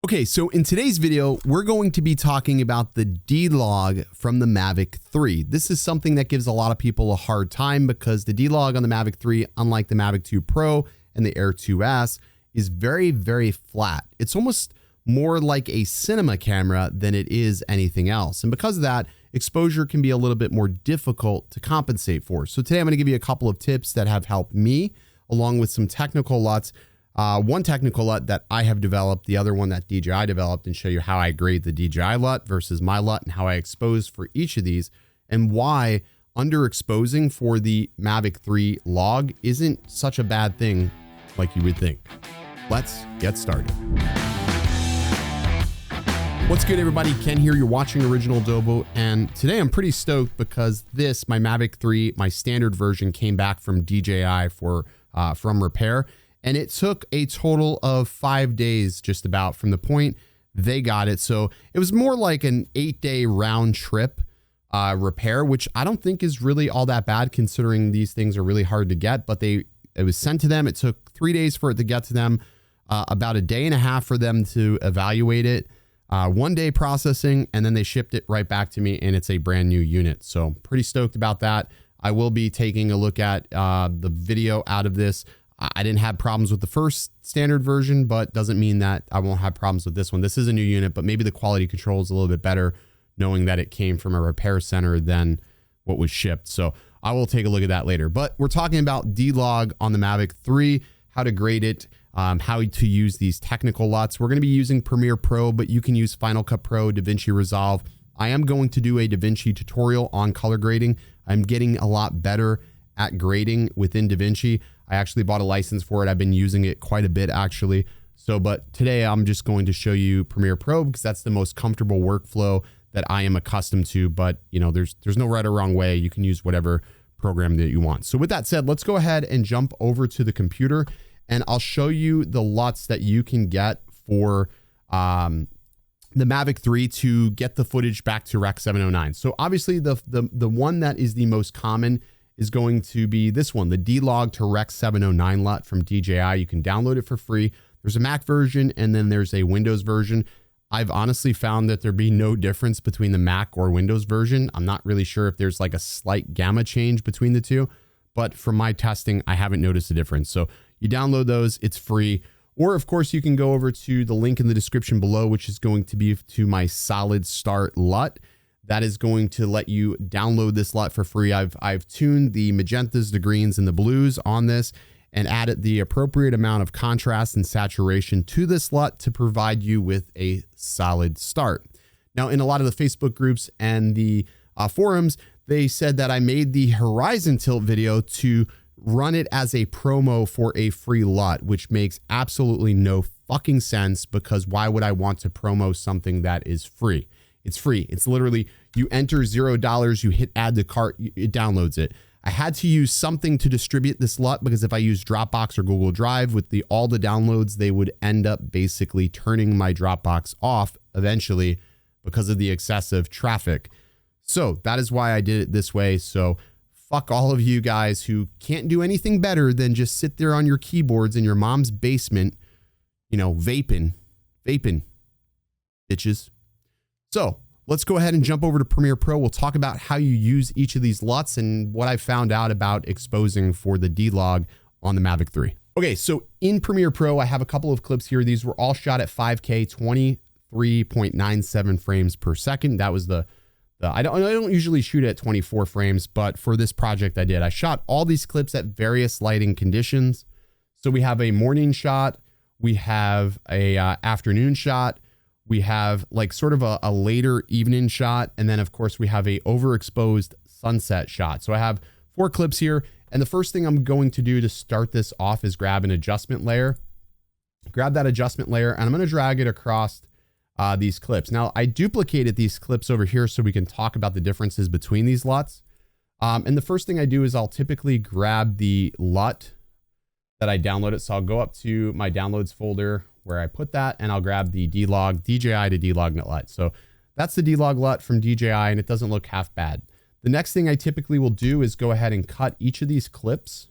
Okay, so in today's video, we're going to be talking about the D-Log from the Mavic 3. This is something that gives a lot of people a hard time because the D-Log on the Mavic 3, unlike the Mavic 2 Pro and the Air 2S, is very, very flat. It's almost more like a cinema camera than it is anything else. And because of that, exposure can be a little bit more difficult to compensate for. So today I'm going to give you a couple of tips that have helped me, along with some technical LUTs. One technical LUT that I have developed, the other one that DJI developed, and show you how I grade the DJI LUT versus my LUT and how I expose for each of these and why underexposing for the Mavic 3 log isn't such a bad thing like you would think. Let's get started. What's good, everybody? Ken here. You're watching OriginaldoBo, and today I'm pretty stoked because this, my Mavic 3, my standard version, came back from DJI from repair. And it took a total of 5 days just about from the point they got it. So it was more like an 8-day round trip repair, which I don't think is really all that bad considering these things are really hard to get. But it was sent to them. It took 3 days for it to get to them, about a day and a half for them to evaluate it, 1 day processing, and then they shipped it right back to me, and it's a brand new unit. So pretty stoked about that. I will be taking a look at the video out of this. I didn't have problems with the first standard version, but doesn't mean that I won't have problems with this one. This is a new unit, but maybe the quality control is a little bit better knowing that it came from a repair center than what was shipped. So I will take a look at that later. But we're talking about D-Log on the Mavic 3, how to grade it, how to use these technical LUTs. We're going to be using Premiere Pro, but you can use Final Cut Pro, DaVinci Resolve. I am going to do a DaVinci tutorial on color grading. I'm getting a lot better at grading within DaVinci. I actually bought a license for it. I've been using it quite a bit actually. But today I'm just going to show you Premiere Pro because that's the most comfortable workflow that I am accustomed to. But you know, there's no right or wrong way. You can use whatever program that you want. So with that said, let's go ahead and jump over to the computer and I'll show you the LUTs that you can get for the Mavic 3 to get the footage back to Rec 709. So obviously the one that is the most common is going to be this one, the D-Log to Rec 709 LUT from DJI. You can download it for free. There's a Mac version and then there's a Windows version. I've honestly found that there'd be no difference between the Mac or Windows version. I'm not really sure if there's like a slight gamma change between the two, but from my testing, I haven't noticed a difference. So you download those, it's free. Or of course you can go over to the link in the description below, which is going to be to my Solid Start LUT. That is going to let you download this LUT for free. I've tuned the magentas, the greens, and the blues on this and added the appropriate amount of contrast and saturation to this LUT to provide you with a solid start. Now, in a lot of the Facebook groups and the forums, they said that I made the horizon tilt video to run it as a promo for a free LUT, which makes absolutely no fucking sense because why would I want to promo something that is free? It's free. It's literally, you enter $0, you hit add to cart, it downloads it. I had to use something to distribute this LUT because if I use Dropbox or Google Drive with all the downloads, they would end up basically turning my Dropbox off eventually because of the excessive traffic. So that is why I did it this way. So fuck all of you guys who can't do anything better than just sit there on your keyboards in your mom's basement, you know, vaping, bitches. So let's go ahead and jump over to Premiere Pro. We'll talk about how you use each of these LUTs and what I found out about exposing for the D-Log on the Mavic 3. Okay, so in Premiere Pro, I have a couple of clips here. These were all shot at 5K, 23.97 frames per second. That was I don't usually shoot at 24 frames, but for this project I did. I shot all these clips at various lighting conditions. So we have a morning shot, we have a afternoon shot, we have like sort of a later evening shot. And then of course we have a overexposed sunset shot. So I have 4 clips here. And the first thing I'm going to do to start this off is grab an adjustment layer, grab that adjustment layer, and I'm going to drag it across these clips. Now I duplicated these clips over here so we can talk about the differences between these LUTs. And the first thing I do is I'll typically grab the LUT that I downloaded. So I'll go up to my downloads folder where I put that, and I'll grab the D-Log, DJI to D-Log LUT. So that's the D-Log LUT from DJI, and it doesn't look half bad. The next thing I typically will do is go ahead and cut each of these clips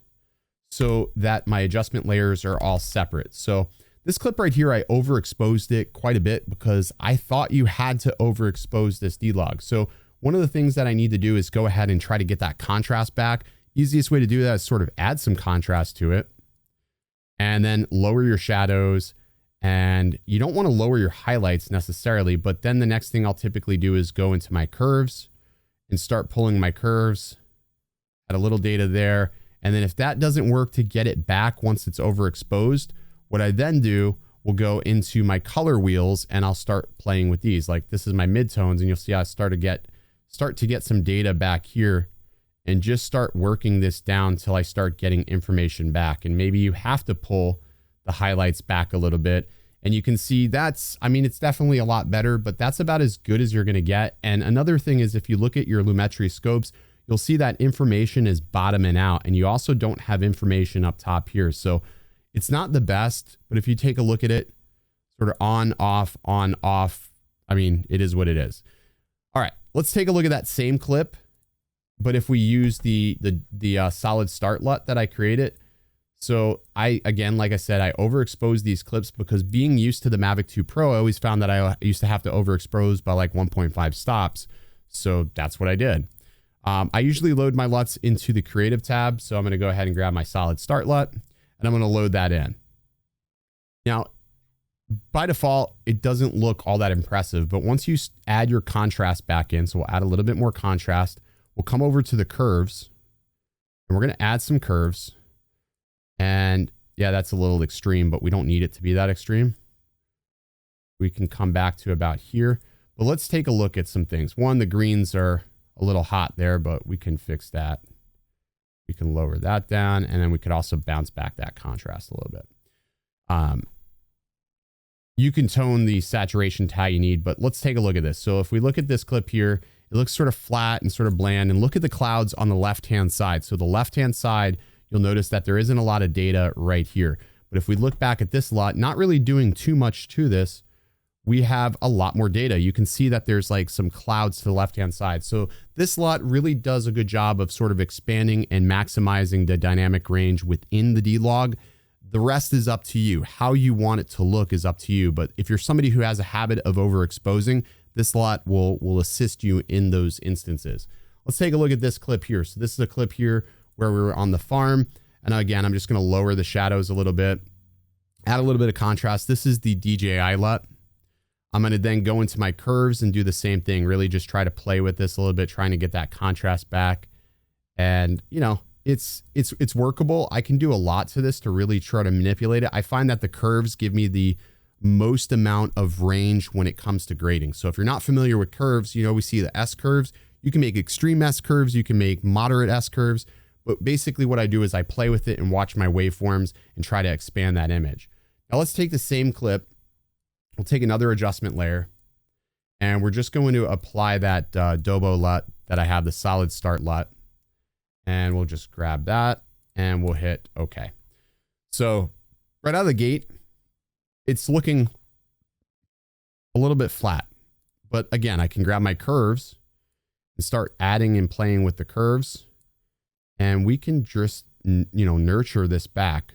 so that my adjustment layers are all separate. So This clip right here, I overexposed it quite a bit because I thought you had to overexpose this D-log. So one of the things that I need to do is go ahead and try to get that contrast back. Easiest way to do that is sort of add some contrast to it and then lower your shadows. And you don't want to lower your highlights necessarily, but then the next thing I'll typically do is go into my curves and start pulling my curves, add a little data there. And then if that doesn't work to get it back once it's overexposed, what I then do will go into my color wheels and I'll start playing with these. Like this is my midtones, and you'll see I start to get some data back here and just start working this down till I start getting information back. And maybe you have to pull the highlights back a little bit. And you can see that's, I mean, it's definitely a lot better, but that's about as good as you're going to get. And another thing is if you look at your Lumetri scopes, you'll see that information is bottoming out, and you also don't have information up top here. So it's not the best, but if you take a look at it, sort of on, off, I mean, it is what it is. All right, let's take a look at that same clip. But if we use the solid start LUT that I created, so again, like I said, I overexposed these clips because being used to the Mavic 2 Pro, I always found that I used to have to overexpose by like 1.5 stops. So that's what I did. I usually load my LUTs into the creative tab. So I'm going to go ahead and grab my solid start LUT and I'm going to load that in. Now, by default, it doesn't look all that impressive, but once you add your contrast back in, so we'll add a little bit more contrast, we'll come over to the curves and we're going to add some curves. And yeah, that's a little extreme, but we don't need it to be that extreme. We can come back to about here, but let's take a look at some things. One, the greens are a little hot there, but we can fix that. We can lower that down, and then we could also bounce back that contrast a little bit. You can tone the saturation to how you need, but let's take a look at this. So if we look at this clip here, it looks sort of flat and sort of bland, and look at the clouds on the left-hand side. So the left-hand side, you'll notice that there isn't a lot of data right here. But if we look back at this LUT, not really doing too much to this, we have a lot more data. You can see that there's like some clouds to the left-hand side. So this LUT really does a good job of sort of expanding and maximizing the dynamic range within the D-log. The rest is up to you. How you want it to look is up to you. But if you're somebody who has a habit of overexposing, this LUT will assist you in those instances. Let's take a look at this clip here. So this is a clip here where we were on the farm. And again, I'm just going to lower the shadows a little bit, add a little bit of contrast. This is the DJI LUT. I'm going to then go into my curves and do the same thing. Really just try to play with this a little bit, trying to get that contrast back. And, you know, it's workable. I can do a lot to this to really try to manipulate it. I find that the curves give me the most amount of range when it comes to grading. So if you're not familiar with curves, you know, we see the S curves. You can make extreme S curves. You can make moderate S curves. But basically what I do is I play with it and watch my waveforms and try to expand that image. Now let's take the same clip. We'll take another adjustment layer, and we're just going to apply that Dobo LUT that I have, the solid start LUT. And we'll just grab that and we'll hit OK. So right out of the gate, it's looking a little bit flat. But again, I can grab my curves and start adding and playing with the curves. And we can just, you know, nurture this back.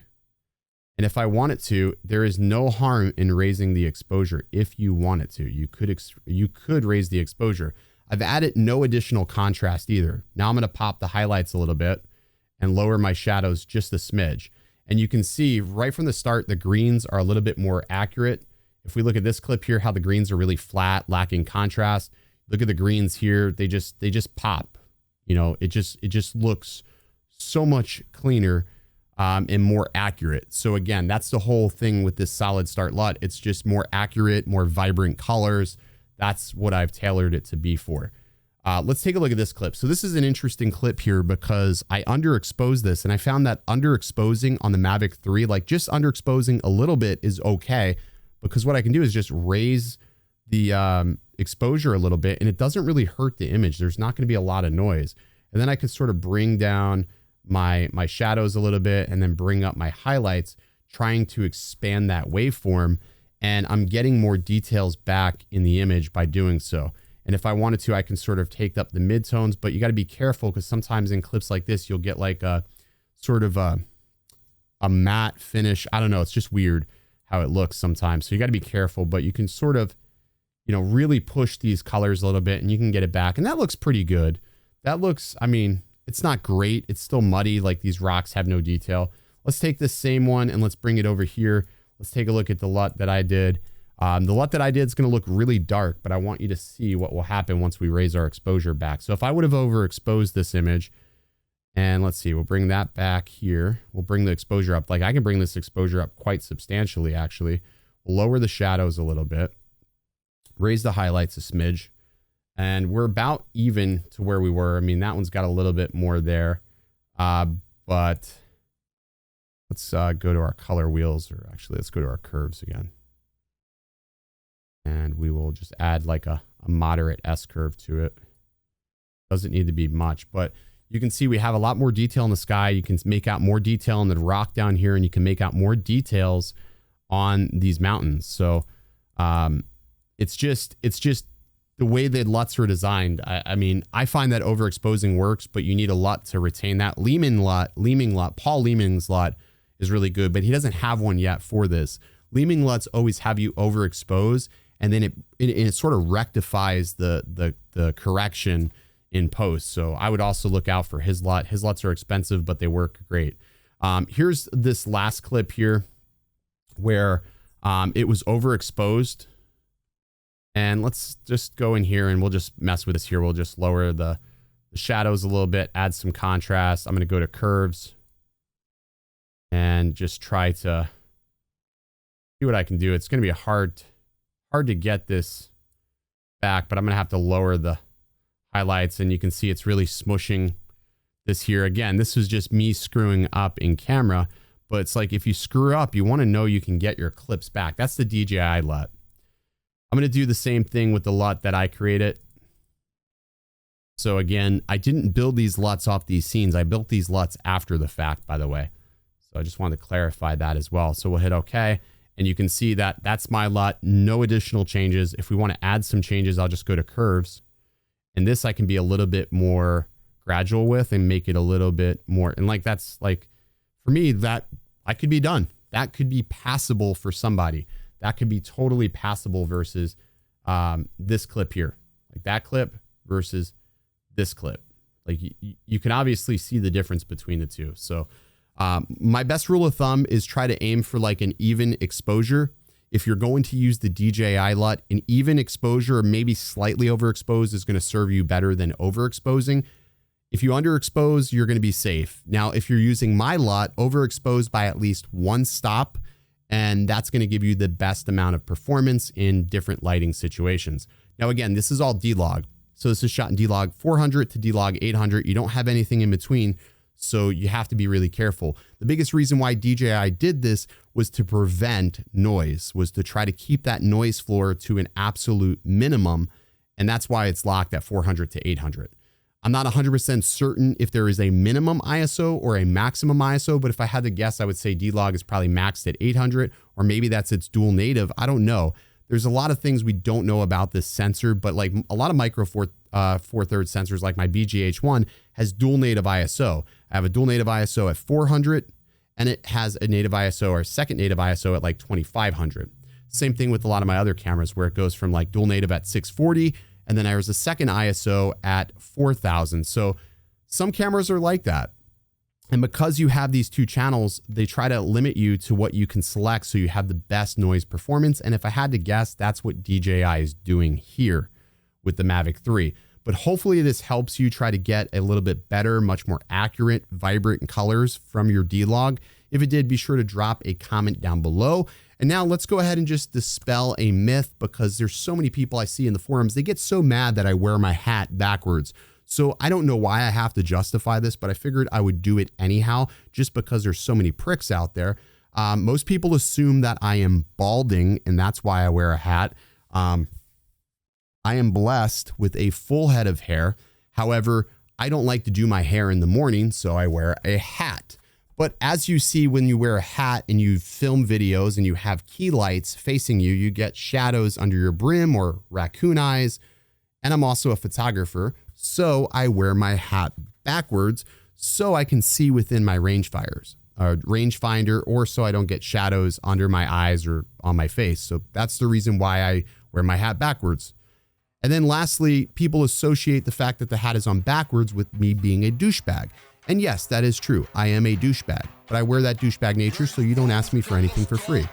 And if I wanted to, there is no harm in raising the exposure. If you wanted to, you could raise the exposure. I've added no additional contrast either. Now I'm going to pop the highlights a little bit and lower my shadows just a smidge. And you can see right from the start, the greens are a little bit more accurate. If we look at this clip here, how the greens are really flat, lacking contrast. Look at the greens here. They just pop. You know, it just looks so much cleaner and more accurate. So again, that's the whole thing with this solid start LUT. It's just more accurate, more vibrant colors. That's what I've tailored it to be for. Let's take a look at this clip. So this is an interesting clip here because I underexposed this, and I found that underexposing on the Mavic 3, like just underexposing a little bit is okay, because what I can do is just raise the exposure a little bit, and it doesn't really hurt the image. There's not going to be a lot of noise. And then I can sort of bring down my shadows a little bit and then bring up my highlights, trying to expand that waveform. And I'm getting more details back in the image by doing so. And if I wanted to, I can sort of take up the midtones, but you got to be careful because sometimes in clips like this, you'll get like a sort of a matte finish. I don't know. It's just weird how it looks sometimes. So you got to be careful, but you can sort of, you know, really push these colors a little bit and you can get it back. And that looks pretty good. That looks, I mean, it's not great. It's still muddy. Like these rocks have no detail. Let's take this same one and let's bring it over here. Let's take a look at the LUT that I did. The LUT that I did is going to look really dark, but I want you to see what will happen once we raise our exposure back. So if I would have overexposed this image, and let's see, we'll bring that back here. We'll bring the exposure up. Like I can bring this exposure up quite substantially, actually. We'll lower the shadows a little bit, raise the highlights a smidge, and we're about even to where we were. I mean, that one's got a little bit more there, but let's go to our color wheels, or actually let's go to our curves again. And we will just add like a moderate S curve to it. Doesn't need to be much, but you can see we have a lot more detail in the sky. You can make out more detail in the rock down here, and you can make out more details on these mountains. So it's just the way that LUTs are designed. I mean, I find that overexposing works, but you need a LUT to retain that. Paul Leeming's LUT is really good, but he doesn't have one yet for this. Leeming LUTs always have you overexpose, and then it sort of rectifies the correction in post. So I would also look out for his LUT. His LUTs are expensive, but they work great. Here's this last clip here where it was overexposed. And let's just go in here and we'll just mess with this here. We'll just lower the shadows a little bit, add some contrast. I'm going to go to curves and just try to see what I can do. It's going to be hard to get this back, but I'm going to have to lower the highlights, and you can see it's really smushing this here. Again, this is just me screwing up in camera, but it's like if you screw up, you want to know you can get your clips back. That's the DJI LUT. I'm going to do the same thing with the LUT that I created. So again, I didn't build these LUTs off these scenes. I built these LUTs after the fact, by the way. So I just wanted to clarify that as well. So we'll hit OK. And you can see that that's my LUT, no additional changes. If we want to add some changes, I'll just go to curves. And this I can be a little bit more gradual with and make it a little bit more. And like, that's like, for me, that I could be done. That could be passable for somebody. That could be totally passable versus this clip here. Like that clip versus this clip. Like you can obviously see the difference between the two. So my best rule of thumb is try to aim for like an even exposure. If you're going to use the DJI LUT, an even exposure or maybe slightly overexposed is going to serve you better than overexposing. If you underexpose, you're going to be safe. Now, if you're using my LUT, overexposed by at least one stop, and that's going to give you the best amount of performance in different lighting situations. Now, again, this is all D-Log. So this is shot in D-Log 400 to D-Log 800. You don't have anything in between. So you have to be really careful. The biggest reason why DJI did this was to prevent noise, was to try to keep that noise floor to an absolute minimum. And that's why it's locked at 400 to 800. I'm not 100% certain if there is a minimum ISO or a maximum ISO, but if I had to guess, I would say D-Log is probably maxed at 800, or maybe that's its dual native. I don't know. There's a lot of things we don't know about this sensor, but like a lot of micro four thirds sensors, like my BGH1 has dual native ISO. I have a dual native ISO at 400, and it has a native ISO or a second native ISO at like 2500. Same thing with a lot of my other cameras where it goes from like dual native at 640, and then there's a second ISO at 4000. So some cameras are like that. And because you have these two channels, they try to limit you to what you can select so you have the best noise performance. And if I had to guess, that's what DJI is doing here with the Mavic 3. But hopefully this helps you try to get a little bit better, much more accurate, vibrant colors from your D-Log. If it did, be sure to drop a comment down below. And now let's go ahead and just dispel a myth, because there's so many people I see in the forums, they get so mad that I wear my hat backwards. So I don't know why I have to justify this, but I figured I would do it anyhow, just because there's so many pricks out there. Most people assume that I am balding, and that's why I wear a hat. I am blessed with a full head of hair. However, I don't like to do my hair in the morning, so I wear a hat. But as you see, when you wear a hat and you film videos and you have key lights facing you, you get shadows under your brim or raccoon eyes. And I'm also a photographer, so I wear my hat backwards so I can see within my rangefinders. rangefinder, or so I don't get shadows under my eyes or on my face. So that's the reason why I wear my hat backwards. And then lastly, people associate the fact that the hat is on backwards with me being a douchebag. And yes, that is true. I am a douchebag, but I wear that douchebag nature so you don't ask me for anything for free.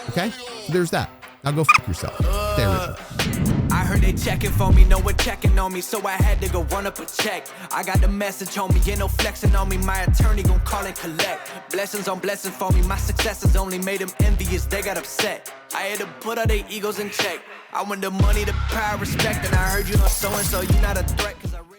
Okay? So there's that. Now go f yourself. Stay original. I heard they checking for me, no one checking on me, so I had to go run up a check. I got the message on me, ain't no flexing on me, my attorney gon' call and collect. Blessings on blessings for me, my successes only made them envious, they got upset. I had to put all their egos in check. I want the money, the power, respect, and I heard you know so-and-so, you not a threat, 'cause I really